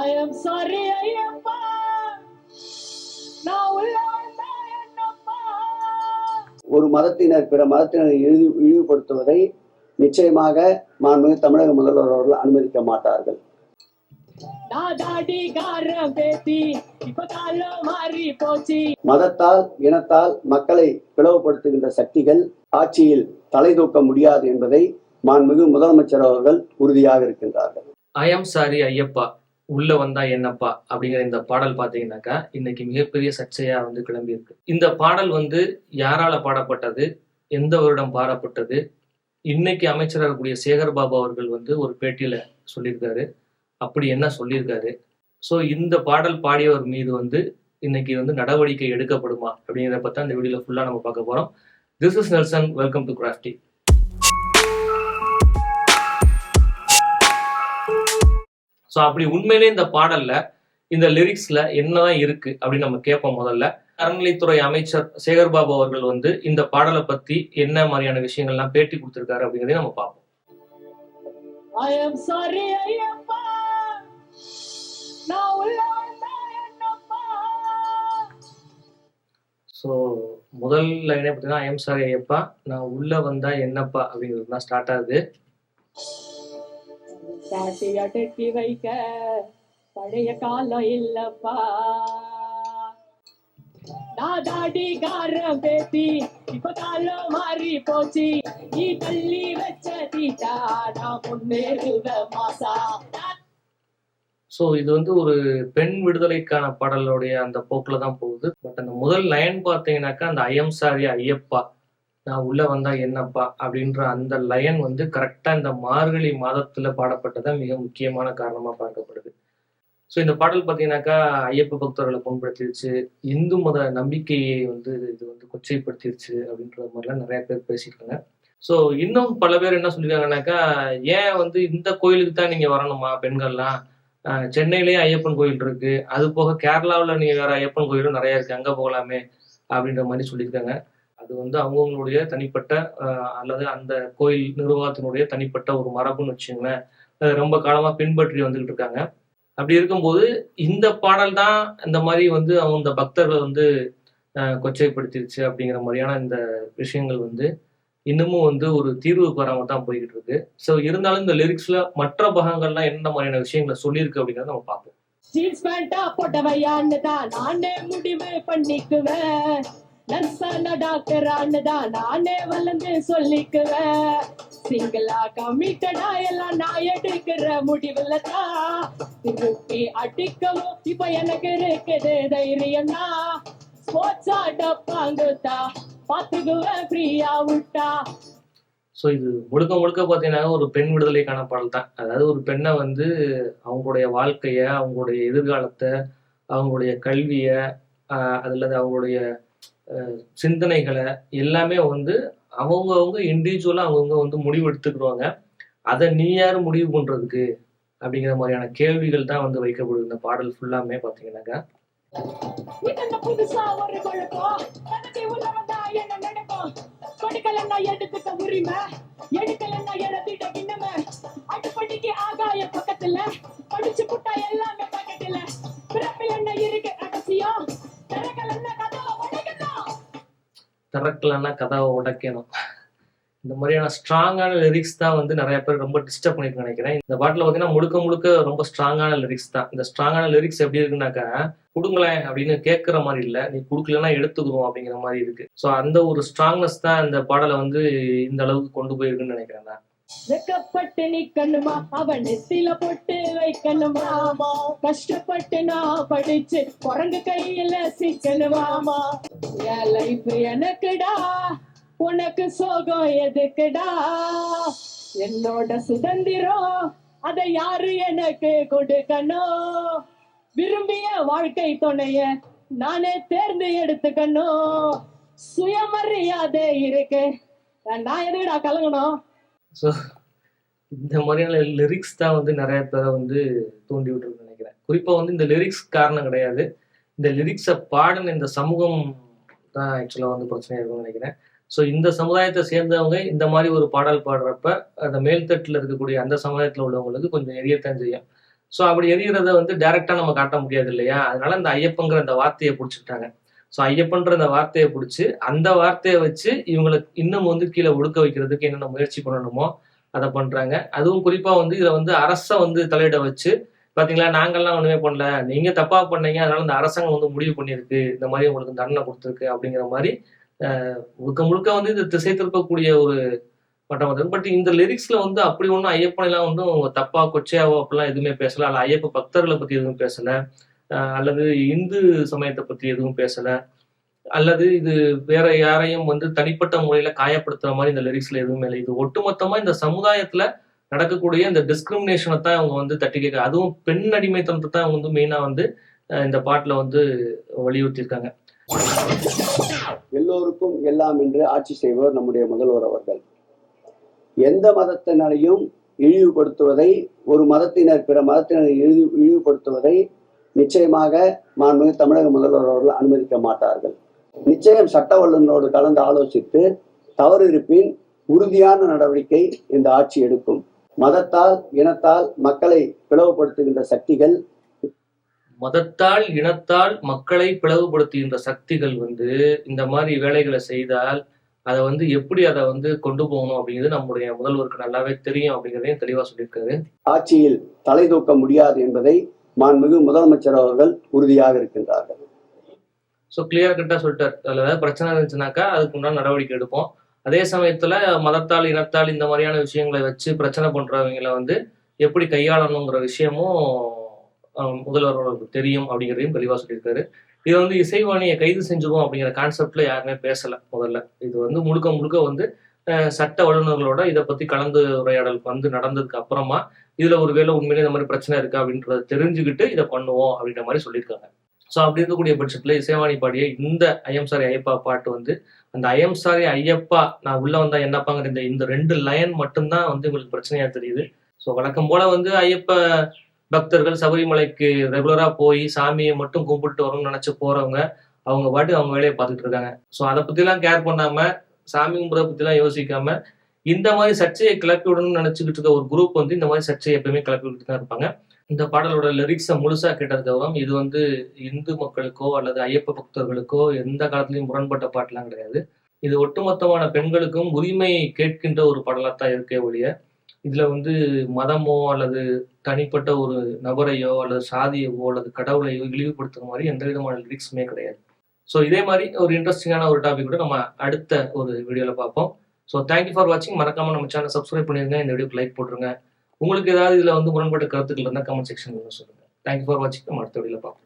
I am sorry, Ayyappa. நான் உள்ள வந்தா என்னப்பா? ஒரு மதத்தினர் பிற மதத்தினரை இழிவுபடுத்துவதை நிச்சயமாக மாண்புமிகு தமிழக முதல்வர் அவர்கள் அனுமதிக்க மாட்டார்கள். மதத்தால் இனத்தால் மக்களை பிளவுபடுத்துகின்ற சக்திகள் ஆட்சியில் தலை தூக்க முடியாது என்பதை மாண்புமிகு முதலமைச்சர் அவர்கள் உறுதியாக இருக்கின்றார்கள். ஐ எம் சாரி ஐயப்பா, உள்ள வந்தா என்னப்பா அப்படிங்கிற இந்த பாடல் பாத்தீங்கன்னாக்கா இன்னைக்கு மிகப்பெரிய சர்ச்சையா வந்து கிளம்பி இருக்கு. இந்த பாடல் வந்து யாரால பாடப்பட்டது, எந்த வருடம் பாடப்பட்டது, இன்னைக்கு அமைச்சராக இருக்கக்கூடிய சேகர் பாபு அவர்கள் வந்து ஒரு பேட்டியில சொல்லியிருக்காரு. அப்படி என்ன சொல்லியிருக்காரு? ஸோ இந்த பாடல் பாடியவர் மீது வந்து இன்னைக்கு வந்து நடவடிக்கை எடுக்கப்படுமா அப்படிங்கிறத பத்தி இந்த வீடியோல ஃபுல்லா நம்ம பார்க்க போறோம். This is Nelson, welcome to crafty. So அப்படி உண்மையிலே இந்த பாடல்ல இந்த லிரிக்ஸ்ல என்னதான் இருக்கு அப்படின்னு நம்ம கேட்போம். முதல்ல அறநிலைத்துறை அமைச்சர் சேகர் பாபு அவர்கள் வந்து இந்த பாடலை பத்தி என்ன மாதிரியான விஷயங்கள்லாம் பேட்டி கொடுத்திருக்காரு அப்படிங்கிறதையும் நம்ம பார்ப்போம். ஸோ முதல் லைனே பார்த்தீங்கன்னா ஐ எம் சாரி ஐயப்பா, நான் உள்ள வந்தா என்னப்பா அப்படிங்கிறது தான் ஸ்டார்ட் ஆகுது. சாட்டி அடக்கி வைக்க பழைய காலம் இல்லப்பா, தாடி காரம் பேத்தி இப்ப காலம் மாறி போச்சு, நீ தள்ளி வச்ச தீட்டா நான் முன்னேறுவ மாசா. ஸோ இது வந்து ஒரு பெண் விடுதலைக்கான பாடலுடைய அந்த போக்குல தான் போகுது. பட் அந்த முதல் லைன் பார்த்தீங்கன்னாக்கா அந்த ஐ எம் சாரி ஐயப்பா, நான் உள்ள வந்தா என்னப்பா அப்படின்ற அந்த லைன் வந்து கரெக்டா இந்த மார்கழி மாதத்துல பாடப்பட்டதா மிக முக்கியமான காரணமா பார்க்கப்படுது. ஸோ இந்த பாடல் பார்த்தீங்கன்னாக்கா ஐயப்ப பக்தர்களை புண்படுத்திடுச்சு, இந்து மத நம்பிக்கையை வந்து இது வந்து கொச்சைப்படுத்திடுச்சு அப்படின்ற மாதிரிலாம் நிறைய பேர் பேசியிருக்காங்க. ஸோ இன்னும் பல பேர் என்ன சொல்லியிருக்காங்கன்னாக்கா, ஏன் வந்து இந்த கோயிலுக்கு தான் நீங்க வரணுமா பெண்கள்லாம், சென்னையிலேயே ஐயப்பன் கோயில் இருக்கு, அது போக கேரளாவில் நீங்க வேற ஐயப்பன் கோயிலும் நிறைய இருக்கு, அங்க போகலாமே அப்படின்ற மாதிரி சொல்லியிருக்காங்க. அது வந்து அவங்களுடைய தனிப்பட்ட அல்லது அந்த கோயில் நிர்வாகத்தினுடைய தனிப்பட்ட ஒரு மரபுன்னு வச்சுங்களேன், ரொம்ப காலமா பின்பற்றி வந்துகிட்டு இருக்காங்க. அப்படி இருக்கும்போது இந்த பாடல் தான் இந்த மாதிரி வந்து அவங்க இந்த பக்தர்களை வந்து கொச்சைப்படுத்திருச்சு அப்படிங்கிற மாதிரியான இந்த விஷயங்கள் வந்து இன்னமும் வந்து ஒரு தீர்வு பெறாம தான் போய்கிட்டு இருக்கு. ஸோ இருந்தாலும் இந்த லிரிக்ஸ்ல மற்ற பாகங்கள்லாம் என்ன மாதிரியான விஷயங்களை சொல்லியிருக்கு அப்படிங்கிறத நம்ம பார்ப்போம். ஜீன்ஸ் பேண்டா போட்டவையான்னு தான் நானே முடிவு பண்ணிக்குவேன், நர்ஸான டாக்டரான்னு தான் நானே வளர்ந்து சொல்லிக்குவேன், சிங்கிளா கமிட்டடா எல்லாம் நான் எடுக்கிற முடிவுல தான் திருப்பி அடிக்கவும் இப்ப எனக்கு இருக்குது தைரியம்னா, ஸ்போர்ட்ஸா டப்பாங்குத்தா பாத்துக்குவேன் ஃப்ரீயா விட்டா. ஸோ இது முழுக்க முழுக்க பார்த்தீங்கன்னா ஒரு பெண் விடுதலைக்கான பாடல் தான். அதாவது ஒரு பெண்ணை வந்து அவங்களுடைய வாழ்க்கைய, அவங்களுடைய எதிர்காலத்தை, அவங்களுடைய கல்வியை, அல்லது அவங்களுடைய சிந்தனைகளை எல்லாமே வந்து அவங்கவுங்க இண்டிவிஜுவலாக அவங்கவுங்க வந்து முடிவு எடுத்துக்கிடுவாங்க. அதை நீ யாரும் முடிவு பண்றதுக்கு அப்படிங்கிற மாதிரியான கேள்விகள் தான் வந்து வைக்கப்படுது இந்த பாடல் ஃபுல்லாமே பார்த்தீங்கன்னாக்கா. புதுசா ஒரு குழப்பம் என்ன நடக்கும், கொடுக்கலன்னா எடுத்துக்க உரிமை, எடுக்கலன்னா எழுதிட்ட கிண்ணமே, அடிப்படிக்கு ஆகாய பக்கத்துல படிச்சு புட்டா எல்லாமே பக்கத்துல, பிறப்பில் என்ன இருக்கு ரகசியம், திறக்கலன்னா கதவை உடைக்கணும், திறக்கலன்னா கதவை உடைக்கணும். இந்த மாதிரியான ஸ்ட்ராங்கான லிரிக்ஸ் தான் வந்து நிறைய பேர் ரொம்ப டிஸ்டர்ப் பண்ணிட்டு நினைக்கிறேன். இந்த பாட்டில் பார்த்தீங்கன்னா முழுக்க முழுக்க ரொம்ப ஸ்ட்ராங்கான லிரிக்ஸ் தான். இந்த ஸ்ட்ராங்கான லிரிக்ஸ் எப்படி இருக்குன்னாக்கா, கொடுங்களேன் அப்படின்னு கேட்குற மாதிரி இல்லை, நீ கொடுக்கலன்னா எடுத்துக்கிறோம் அப்படிங்கிற மாதிரி இருக்கு. ஸோ அந்த ஒரு ஸ்ட்ராங்னஸ் தான் இந்த பாடலை வந்து இந்த அளவுக்கு கொண்டு போயிருக்குன்னு நினைக்கிறேன் நான். வெக்கப்பட்டு நிக்கணுமா, அவன் நெத்தில போட்டு வைக்கணுமா, கஷ்டப்பட்டு நான் படிச்சு குரங்கு கையில சிக்கணுமா, என் லைஃப் எனக்குடா உனக்கு சோகம் எதுக்குடா, என்னோட சுதந்திரம் அதை யாரு எனக்கு கொடுக்கணும், விரும்பிய வாழ்க்கை துணைய நானே தேர்ந்து எடுத்துக்கணும், சுயமரியாதை இருக்கு நான் எதுடா கலங்கணும். ஸோ இந்த மாதிரியான லிரிக்ஸ் தான் வந்து நிறைய பேரை வந்து தூண்டி விட்டுருக்குன்னு நினைக்கிறேன். குறிப்பாக வந்து இந்த லிரிக்ஸ் காரணம் கிடையாது, இந்த லிரிக்ஸை பாடின இந்த சமூகம் தான் ஆக்சுவலாக வந்து பிரச்சனை இருக்கும்னு நினைக்கிறேன். ஸோ இந்த சமுதாயத்தை சேர்ந்தவங்க இந்த மாதிரி ஒரு பாடல் பாடுறப்ப அந்த மேல்தட்டில் இருக்கக்கூடிய அந்த சமுதாயத்தில் உள்ளவங்களுக்கு கொஞ்சம் எரியத்தான் செய்யும். ஸோ அப்படி எரிகிறத வந்து டைரக்டா நம்ம காட்ட முடியாது இல்லையா? அதனால இந்த ஐயப்பங்கிற அந்த வார்த்தையை பிடிச்சிக்கிட்டாங்க. ஸோ ஐயப்பன்ற அந்த வார்த்தையை பிடிச்சி அந்த வார்த்தையை வச்சு இவங்களை இன்னும் வந்து கீழே ஒடுக்க வைக்கிறதுக்கு என்னென்ன முயற்சி பண்ணணுமோ அதை பண்றாங்க. அதுவும் குறிப்பா வந்து இதுல வந்து அரசை வந்து தலையிட வச்சு, பாத்தீங்களா நாங்கள்லாம் ஒண்ணுமே பண்ணல, நீங்க தப்பா பண்ணீங்க, அதனால இந்த அரசாங்கம் வந்து முடிவு பண்ணியிருக்கு, இந்த மாதிரி உங்களுக்கு தண்டனை கொடுத்துருக்கு அப்படிங்கிற மாதிரி முழுக்க முழுக்க வந்து இது திசை திருப்பக்கூடிய ஒரு பட்டம் வந்து. பட் இந்த லிரிக்ஸ்ல வந்து அப்படி ஒன்றும் ஐயப்பன் எல்லாம் வந்து அவங்க தப்பா கொச்சையாவோ அப்படிலாம் எதுவுமே பேசல, அல்ல ஐயப்ப பக்தர்களை பத்தி எதுவும் பேசல, அல்லது இந்து சமயத்தை பத்தி எதுவும் பேசல, அல்லது இது வேற யாரையும் வந்து தனிப்பட்ட முறையில காயப்படுத்துற மாதிரி இந்த லிரிக்ஸ்ல எதுவுமே இல்லை. இது ஒட்டுமொத்தமா இந்த சமுதாயத்துல நடக்கக்கூடிய இந்த டிஸ்கிரிமினேஷனை தான் அவங்க வந்து தட்டி கேட்க, அதுவும் பெண் அடிமைத்தனத்தை தான் அவங்க வந்து மெயினா வந்து இந்த பாட்டுல வந்து வலியுறுத்தியிருக்காங்க. எல்லோருக்கும் எல்லாம் என்று ஆட்சி செய்பவர் நம்முடைய முதல்வர் அவர்கள். எந்த மதத்தினரையும் இழிவுபடுத்துவதை, ஒரு மதத்தினர் பிற மதத்தினரை இழிவுபடுத்துவதை நிச்சயமாக மாண்புமிகு தமிழக முதல்வர் அவர்கள் அனுமதிக்க மாட்டார்கள். நிச்சயம் சட்ட வல்லுநரோடு கலந்து ஆலோசித்து தவறு இருப்பின் உறுதியான நடவடிக்கை இந்த ஆட்சி எடுக்கும். மதத்தால் இனத்தால் மக்களை பிளவுபடுத்துகின்ற சக்திகள் மதத்தால் இனத்தால் மக்களை பிளவுபடுத்துகின்ற சக்திகள் வந்து இந்த மாதிரி வேலைகளை செய்தால் அதை வந்து எப்படி அதை வந்து கொண்டு போகணும் அப்படிங்கிறது நம்முடைய முதல்வருக்கு நல்லாவே தெரியும் அப்படிங்கிறதையும் தெளிவா சொல்லியிருக்காரு. ஆட்சியில் தலை தூக்க முடியாது என்பதை மாண்புமிகு முதலமைச்சர் அவர்கள் உறுதியாக இருக்கின்றார்கள். ஸோ கிளியர் கட்டா சொல்லிட்டார். அதில் ஏதாவது பிரச்சனை இருந்துச்சுனாக்கா அதுக்கு உண்டான நடவடிக்கை எடுப்போம். அதே சமயத்துல மதத்தால் இனத்தால் இந்த மாதிரியான விஷயங்களை வச்சு பிரச்சனை பண்றவங்களை வந்து எப்படி கையாளணுங்கிற விஷயமும் முதல்வர்களுக்கு தெரியும் அப்படிங்கிறதையும் தெளிவா சொல்லியிருக்காரு. இது வந்து இசைவாணியை கைது செஞ்சுவோம் அப்படிங்கிற கான்செப்ட்ல யாருமே பேசல. முதல்ல இது வந்து முழுக்க முழுக்க வந்து சட்ட வல்லுநர்களோட இதை பத்தி கலந்து உரையாடல் வந்து நடந்ததுக்கு அப்புறமா இதுல ஒருவேளை உண்மையிலே இந்த மாதிரி பிரச்சனை இருக்கா அப்படின்றத தெரிஞ்சுக்கிட்டு இதை பண்ணுவோம் அப்படின்ற மாதிரி சொல்லியிருக்காங்க. ஸோ அப்படி இருக்கக்கூடிய பட்சத்துல இசைவாணி பாடிய இந்த ஐயம் சாரி ஐயப்பா பாட்டு வந்து அந்த ஐயம் சாரி ஐயப்பா நான் உள்ள வந்தா என்னப்பாங்கிற இந்த 2 லைன் மட்டும்தான் வந்து உங்களுக்கு பிரச்சனையா தெரியுது. ஸோ வழக்கம் போல வந்து ஐயப்ப பக்தர்கள் சபரிமலைக்கு ரெகுலரா போய் சாமியை மட்டும் கும்பிட்டு வரணும்னு நினைச்சு போறவங்க அவங்க பாட்டு அவங்க வேலையை பார்த்துட்டு இருக்காங்க. ஸோ அதை பத்திலாம் கேர் பண்ணாம, சாமி கும்பிட்றத பத்திலாம் யோசிக்காம இந்த மாதிரி சர்ச்சையை கிளப்பி விடணும்னு நினைச்சுக்கிட்டு இருக்க ஒரு குரூப் வந்து இந்த மாதிரி சர்ச்சையை எப்பவுமே கிளப்பி விட்டு தான் இருப்பாங்க. இந்த பாடலோட லிரிக்ஸை முழுசா கேட்டதுக்கு அப்புறம் இது வந்து இந்து மக்களுக்கோ அல்லது ஐயப்ப பக்தர்களுக்கோ எந்த காலத்திலையும் முரண்பட்ட பாட்டுலாம் கிடையாது. இது ஒட்டுமொத்தமான பெண்களுக்கும் உரிமை கேட்கின்ற ஒரு பாடலாத்தான் இருக்கே ஒழிய இதுல வந்து மதமோ அல்லது தனிப்பட்ட ஒரு நபரையோ அல்லது சாதியவோ அல்லது கடவுளையோ இழிவுபடுத்துற மாதிரி எந்த விதமான லிரிக்ஸுமே கிடையாது. ஸோ இதே மாதிரி ஒரு இன்ட்ரெஸ்டிங்கான ஒரு டாபிக் கூட நம்ம அடுத்த ஒரு வீடியோவில் பார்ப்போம். ஸோ தேங்க்யூ ஃபார் வாட்சிங். மறக்காம நம்ம சேனல் சப்ஸ்கிரைப் பண்ணிருங்க, இந்த வீடியோக்கு லைக் போட்டுருங்க. உங்களுக்கு ஏதாவது இதுல வந்து முரண்பட்ட கருத்துக்கள் இருந்தால் கமெண்ட் செக்ஷன்ல சொல்லுங்க. தேங்க்யூ ஃபார் வாட்சிங். நம்ம அடுத்த வீடியோவில் பார்ப்போம்.